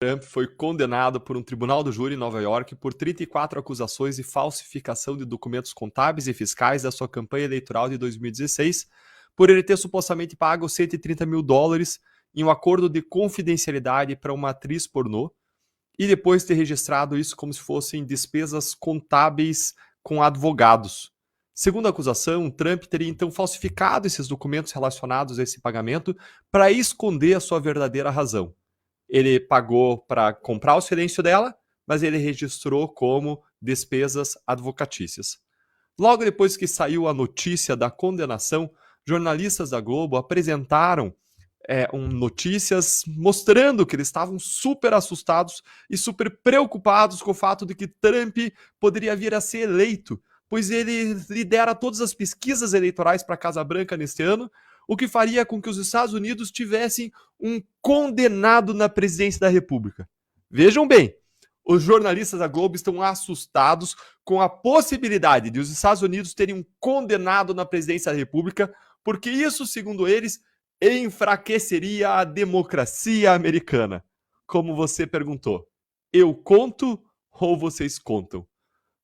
Trump foi condenado por um tribunal do júri em Nova York por 34 acusações de falsificação de documentos contábeis e fiscais da sua campanha eleitoral de 2016, por ele ter supostamente pago $130 mil em um acordo de confidencialidade para uma atriz pornô e depois ter registrado isso como se fossem despesas contábeis com advogados. Segundo a acusação, Trump teria então falsificado esses documentos relacionados a esse pagamento para esconder a sua verdadeira razão. Ele pagou para comprar o silêncio dela, mas ele registrou como despesas advocatícias. Logo depois que saiu a notícia da condenação, jornalistas da Globo apresentaram notícias mostrando que eles estavam super assustados e super preocupados com o fato de que Trump poderia vir a ser eleito, pois ele lidera todas as pesquisas eleitorais para a Casa Branca neste ano, o que faria com que os Estados Unidos tivessem um condenado na presidência da República. Vejam bem, os jornalistas da Globo estão assustados com a possibilidade de os Estados Unidos terem um condenado na presidência da República, porque isso, segundo eles, enfraqueceria a democracia americana. Como você perguntou, eu conto ou vocês contam?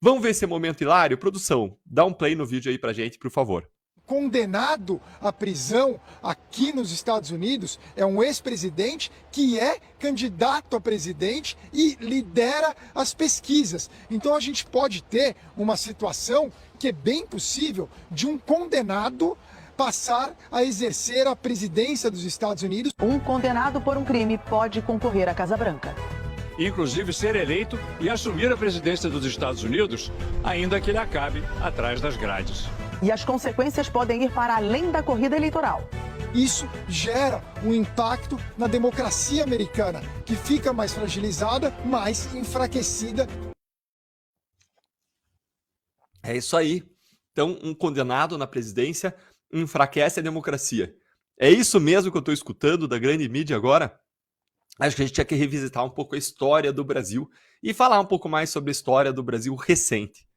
Vamos ver esse momento hilário? Produção, dá um play no vídeo aí pra gente, por favor. Condenado à prisão aqui nos Estados Unidos é um ex-presidente que é candidato a presidente e lidera as pesquisas. Então a gente pode ter uma situação que é bem possível de um condenado passar a exercer a presidência dos Estados Unidos. Um condenado por um crime pode concorrer à Casa Branca. Inclusive ser eleito e assumir a presidência dos Estados Unidos, ainda que ele acabe atrás das grades. E as consequências podem ir para além da corrida eleitoral. Isso gera um impacto na democracia americana, que fica mais fragilizada, mais enfraquecida. É isso aí. Então, um condenado na presidência enfraquece a democracia. É isso mesmo que eu estou escutando da grande mídia agora? Acho que a gente tinha que revisitar um pouco a história do Brasil e falar um pouco mais sobre a história do Brasil recente.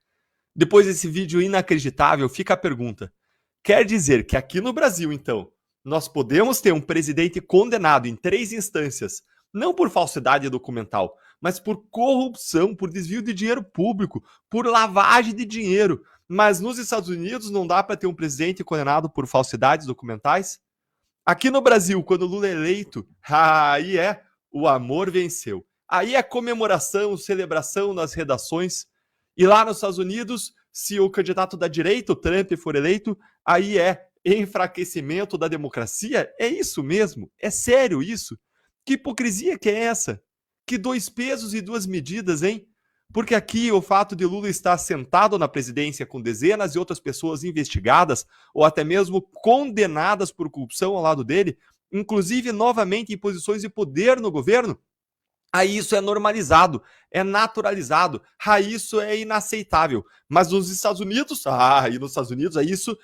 Depois desse vídeo inacreditável, fica a pergunta. Quer dizer que aqui no Brasil, então, nós podemos ter um presidente condenado em 3 instâncias, não por falsidade documental, mas por corrupção, por desvio de dinheiro público, por lavagem de dinheiro. Mas nos Estados Unidos não dá para ter um presidente condenado por falsidades documentais? Aqui no Brasil, quando Lula é eleito, aí o amor venceu. Aí é comemoração, celebração nas redações. E lá nos Estados Unidos, se o candidato da direita, o Trump, for eleito, aí é enfraquecimento da democracia? É isso mesmo? É sério isso? Que hipocrisia que é essa? Que 2 pesos e 2 medidas, hein? Porque aqui o fato de Lula estar sentado na presidência com dezenas de outras pessoas investigadas ou até mesmo condenadas por corrupção ao lado dele, inclusive novamente em posições de poder no governo, aí isso é normalizado, é naturalizado, aí isso é inaceitável. Mas nos Estados Unidos, aí nos Estados Unidos, aí isso,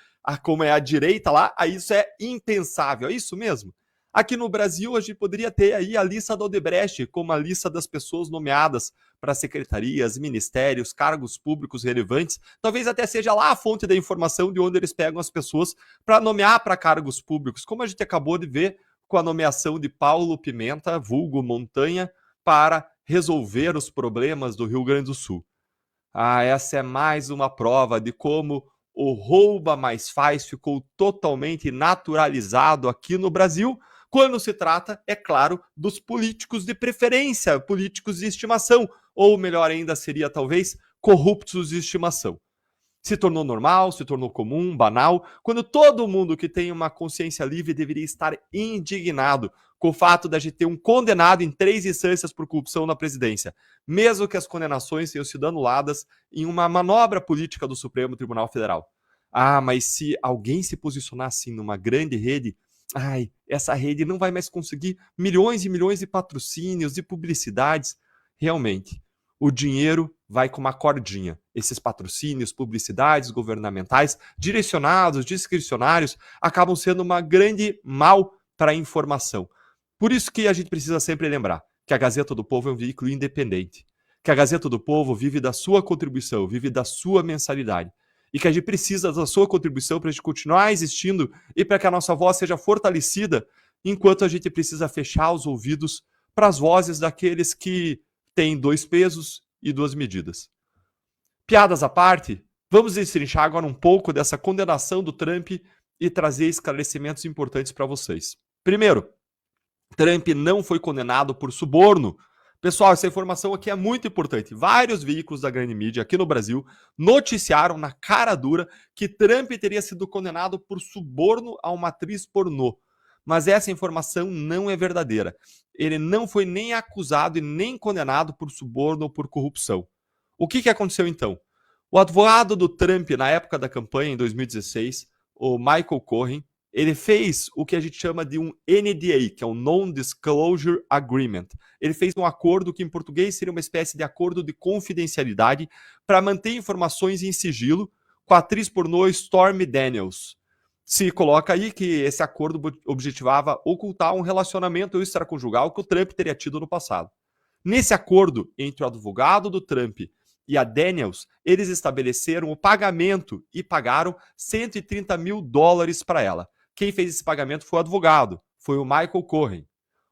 como é a direita lá, aí isso é impensável, é isso mesmo. Aqui no Brasil, a gente poderia ter aí a lista da Odebrecht, como a lista das pessoas nomeadas para secretarias, ministérios, cargos públicos relevantes. Talvez até seja lá a fonte da informação de onde eles pegam as pessoas para nomear para cargos públicos, como a gente acabou de ver com a nomeação de Paulo Pimenta, vulgo Montanha, para resolver os problemas do Rio Grande do Sul. Essa é mais uma prova de como o rouba mais faz ficou totalmente naturalizado aqui no Brasil, quando se trata, é claro, dos políticos de preferência, políticos de estimação, ou melhor ainda seria talvez corruptos de estimação. Se tornou normal, se tornou comum, banal, quando todo mundo que tem uma consciência livre deveria estar indignado com o fato de a gente ter um condenado em 3 instâncias por corrupção na presidência, mesmo que as condenações tenham sido anuladas em uma manobra política do Supremo Tribunal Federal. Mas se alguém se posicionar assim numa grande rede, essa rede não vai mais conseguir milhões e milhões de patrocínios e publicidades. Realmente, o dinheiro vai com uma cordinha. Esses patrocínios, publicidades governamentais, direcionados, discricionários, acabam sendo uma grande mal para a informação. Por isso que a gente precisa sempre lembrar que a Gazeta do Povo é um veículo independente, que a Gazeta do Povo vive da sua contribuição, vive da sua mensalidade, e que a gente precisa da sua contribuição para a gente continuar existindo e para que a nossa voz seja fortalecida, enquanto a gente precisa fechar os ouvidos para as vozes daqueles que têm 2 pesos e 2 medidas. Piadas à parte, vamos destrinchar agora um pouco dessa condenação do Trump e trazer esclarecimentos importantes para vocês. Primeiro, Trump não foi condenado por suborno. Pessoal, essa informação aqui é muito importante. Vários veículos da grande mídia aqui no Brasil noticiaram na cara dura que Trump teria sido condenado por suborno a uma atriz pornô. Mas essa informação não é verdadeira. Ele não foi nem acusado e nem condenado por suborno ou por corrupção. O que aconteceu então? O advogado do Trump na época da campanha, em 2016, o Michael Cohen, ele fez o que a gente chama de um NDA, que é um Non-Disclosure Agreement. Ele fez um acordo que em português seria uma espécie de acordo de confidencialidade para manter informações em sigilo com a atriz pornô Stormy Daniels. Se coloca aí que esse acordo objetivava ocultar um relacionamento extraconjugal que o Trump teria tido no passado. Nesse acordo entre o advogado do Trump e a Daniels, eles estabeleceram o pagamento e pagaram $130 mil para ela. Quem fez esse pagamento foi o advogado, foi o Michael Cohen.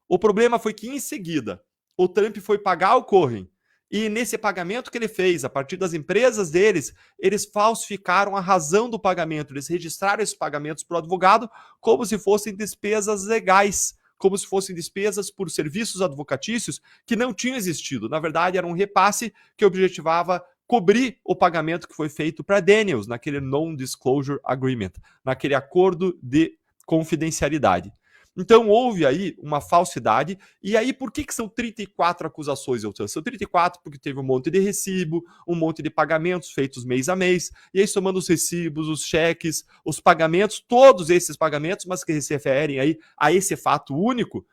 O problema foi que, em seguida, o Trump foi pagar o Cohen. E nesse pagamento que ele fez, a partir das empresas deles, eles falsificaram a razão do pagamento. Eles registraram esses pagamentos para o advogado como se fossem despesas legais, como se fossem despesas por serviços advocatícios que não tinham existido. Na verdade, era um repasse que objetivava cobrir o pagamento que foi feito para Daniels, naquele Non-Disclosure Agreement, naquele acordo de confidencialidade. Então, houve aí uma falsidade. E aí, por que são 34 acusações, Elton? São 34 porque teve um monte de recibo, um monte de pagamentos feitos mês a mês, e aí somando os recibos, os cheques, os pagamentos, todos esses pagamentos, mas que se referem aí a esse fato único,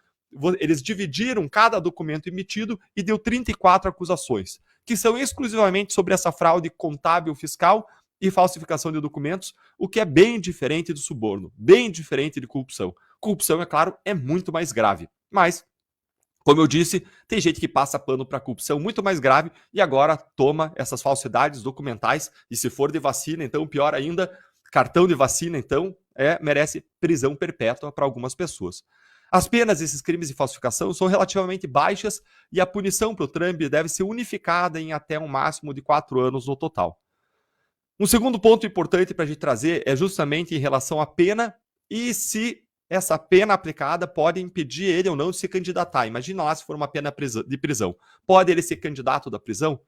eles dividiram cada documento emitido e deu 34 acusações, que são exclusivamente sobre essa fraude contábil fiscal e falsificação de documentos, o que é bem diferente do suborno, bem diferente de corrupção. Corrupção, é claro, é muito mais grave, mas, como eu disse, tem gente que passa pano para corrupção muito mais grave e agora toma essas falsidades documentais, e se for de vacina, então pior ainda, cartão de vacina, então, merece prisão perpétua para algumas pessoas. As penas desses crimes de falsificação são relativamente baixas e a punição para o Trump deve ser unificada em até um máximo de 4 anos no total. Um segundo ponto importante para a gente trazer é justamente em relação à pena e se essa pena aplicada pode impedir ele ou não de se candidatar. Imagina lá se for uma pena de prisão. Pode ele ser candidato da prisão?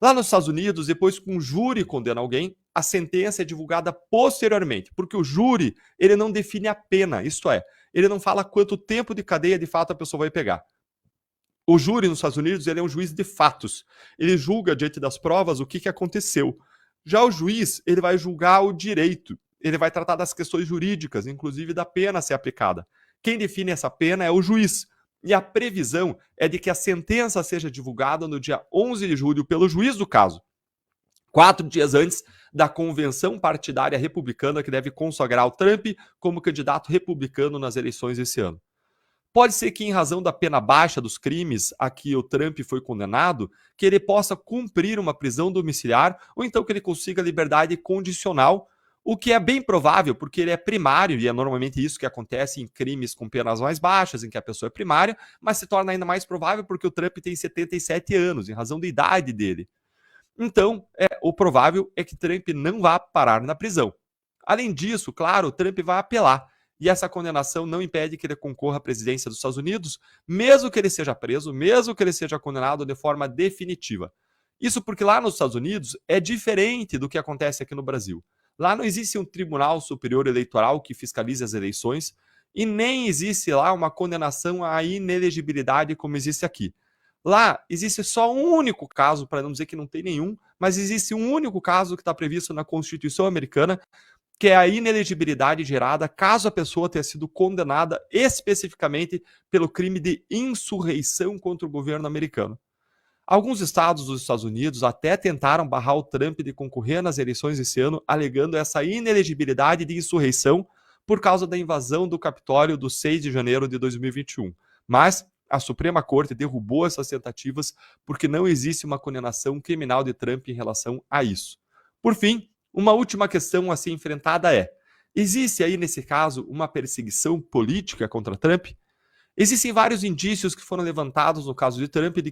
Lá nos Estados Unidos, depois que um júri condena alguém, a sentença é divulgada posteriormente, porque o júri ele não define a pena, isto é, ele não fala quanto tempo de cadeia de fato a pessoa vai pegar. O júri nos Estados Unidos ele é um juiz de fatos. Ele julga diante das provas o que aconteceu. Já o juiz ele vai julgar o direito. Ele vai tratar das questões jurídicas, inclusive da pena a ser aplicada. Quem define essa pena é o juiz. E a previsão é de que a sentença seja divulgada no dia 11 de julho pelo juiz do caso, 4 dias antes da convenção partidária republicana que deve consagrar o Trump como candidato republicano nas eleições desse ano. Pode ser que, em razão da pena baixa dos crimes a que o Trump foi condenado, que ele possa cumprir uma prisão domiciliar ou então que ele consiga liberdade condicional, o que é bem provável, porque ele é primário, e é normalmente isso que acontece em crimes com penas mais baixas, em que a pessoa é primária, mas se torna ainda mais provável porque o Trump tem 77 anos, em razão da idade dele. Então, o provável é que Trump não vá parar na prisão. Além disso, claro, o Trump vai apelar, e essa condenação não impede que ele concorra à presidência dos Estados Unidos, mesmo que ele seja preso, mesmo que ele seja condenado de forma definitiva. Isso porque lá nos Estados Unidos é diferente do que acontece aqui no Brasil. Lá não existe um Tribunal Superior Eleitoral que fiscalize as eleições e nem existe lá uma condenação à inelegibilidade como existe aqui. Lá existe só um único caso, para não dizer que não tem nenhum, mas existe um único caso que está previsto na Constituição americana, que é a inelegibilidade gerada caso a pessoa tenha sido condenada especificamente pelo crime de insurreição contra o governo americano. Alguns estados dos Estados Unidos até tentaram barrar o Trump de concorrer nas eleições esse ano, alegando essa inelegibilidade de insurreição por causa da invasão do Capitólio do 6 de janeiro de 2021. Mas a Suprema Corte derrubou essas tentativas porque não existe uma condenação criminal de Trump em relação a isso. Por fim, uma última questão a ser enfrentada é: existe aí nesse caso uma perseguição política contra Trump? Existem vários indícios que foram levantados no caso de Trump de